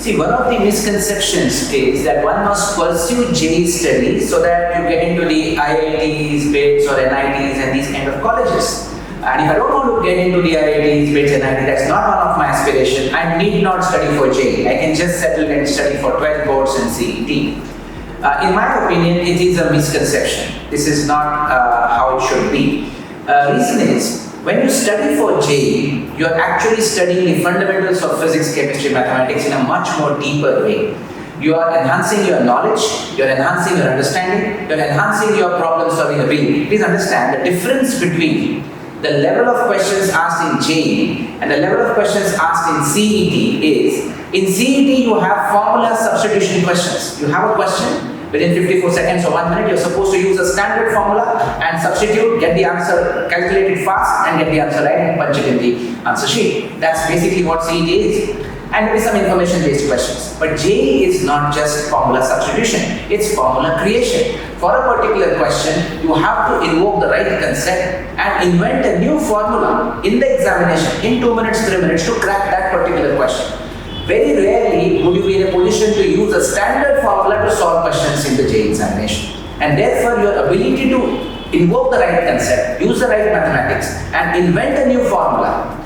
See, one of the misconceptions is that one must pursue JEE studies so that you get into the IITs, BITs or NITs and these kind of colleges. And if I don't want to get into the IITs, BITs, NITs, that's not one of my aspirations. I need not study for JEE. I can just settle and study for 12 boards and CET. In my opinion, it is a misconception. This is not how it should be. Reason is, when you study for JEE, you are actually studying the fundamentals of physics, chemistry, mathematics in a much more deeper way. You are enhancing your knowledge, you are enhancing your understanding, you are enhancing your problem-solving ability. Please understand the difference between the level of questions asked in JEE and the level of questions asked in CET is, in CET you have formula substitution questions. You have a question, within 54 seconds or 1 minute, you're supposed to use a standard formula and substitute, get the answer, calculate it fast and get the answer right and punch it in the answer sheet. That's basically what CET is. And there is some information-based questions. But JEE is not just formula substitution, it's formula creation. For a particular question, you have to invoke the right concept and invent a new formula in the examination in 2 minutes, 3 minutes to crack that particular question. Very rarely would you be in a position to use a standard formula to solve questions in the JEE examination. And therefore, your ability to invoke the right concept, use the right mathematics, and invent a new formula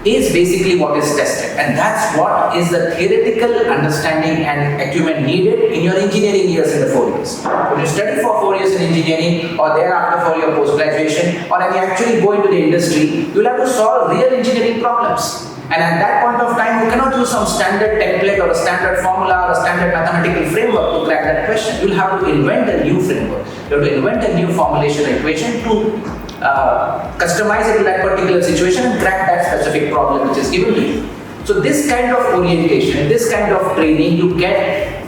is basically what is tested. And that's what is the theoretical understanding and acumen needed in your engineering years in the 4 years. When you study for 4 years in engineering or thereafter for your post-graduation, or when you actually go into the industry, you'll have to solve real engineering problems. And at that point of time, you cannot use some standard template or a standard formula or a standard mathematical framework to crack that question. You'll have to invent a new framework. You have to invent a new formulation equation to customize it to that particular situation and crack that specific problem which is given to you. So this kind of orientation, this kind of training you get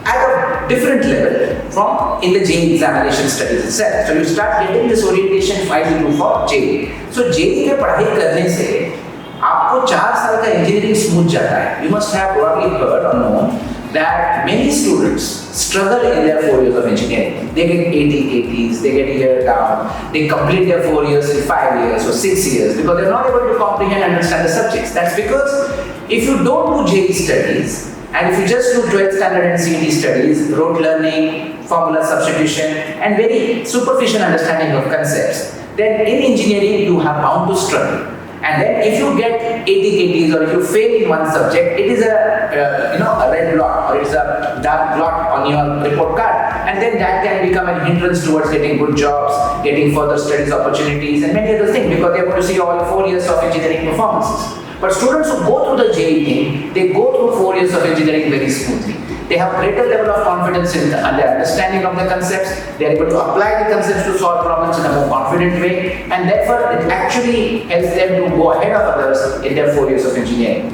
at a different level from in the JEE examination studies itself. So you start getting this orientation while you do for JEE. So JEE के पढ़ाई करने से आपको 4 साल का engineering smooth जाता है. You must have probably heard or known that many students struggle in their 4 years of engineering. They get 80s, they get year down, they complete their 4 years in 5 years or 6 years because they're not able to comprehend and understand the subjects. That's because if you don't do JEE studies and if you just do 12th standard and CET studies, rote learning, formula substitution and very superficial understanding of concepts, then in engineering you are bound to struggle. And then if you get 80 or if you fail in one subject, it is a red blot or it's a dark blot on your report card. And then that can become a hindrance towards getting good jobs, getting further studies opportunities and many other things because they're going to see all 4 years of engineering performances. But students who go through the JEE thing, they go through 4 years of engineering very smoothly. They have greater level of confidence in their understanding of the concepts. They are able to apply the concepts to solve problems in a more confident way, and therefore it actually helps them to go ahead of others in their 4 years of engineering.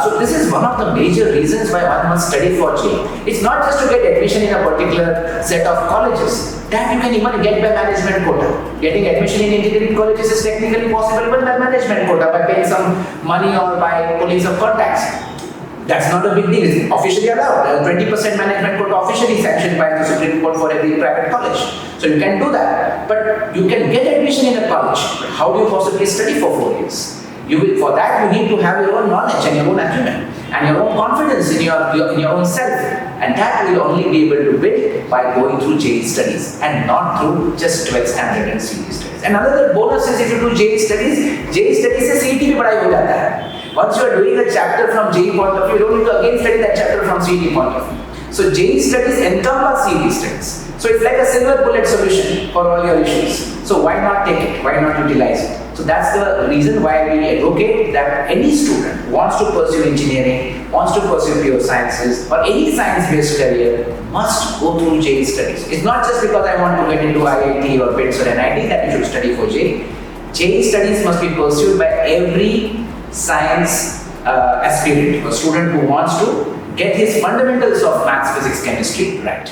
So this is one of the major reasons why one must study for JEE. It's not just to get admission in a particular set of colleges. That you can even get by management quota. Getting admission in engineering colleges is technically possible even by management quota by paying some money or by pulling some contacts. That's not a big deal. It's officially allowed. 20% management quota officially sanctioned by the Supreme Court for every private college. So you can do that. But you can get admission in a college. But how do you possibly study for 4 years? For that you need to have your own knowledge and your own acumen and your own confidence in your own self. And that will only be able to build by going through JEE studies and not through just 12th standard and CET studies. And another bonus is if you do JEE studies से CET भी पढ़ाई हो जाता है. Once you are doing a chapter from JEE point of view, you don't need to again study that chapter from CET point of view. So JEE studies encompass CET studies. So it's like a silver bullet solution for all your issues. So why not take it? Why not utilize it? So that's the reason why we advocate that any student who wants to pursue engineering, wants to pursue pure sciences or any science-based career must go through JEE studies. It's not just because I want to get into IIT or BITS or NIT that you should study for JEE. JEE studies must be pursued by every science aspirant or student who wants to get his fundamentals of maths, physics, chemistry right.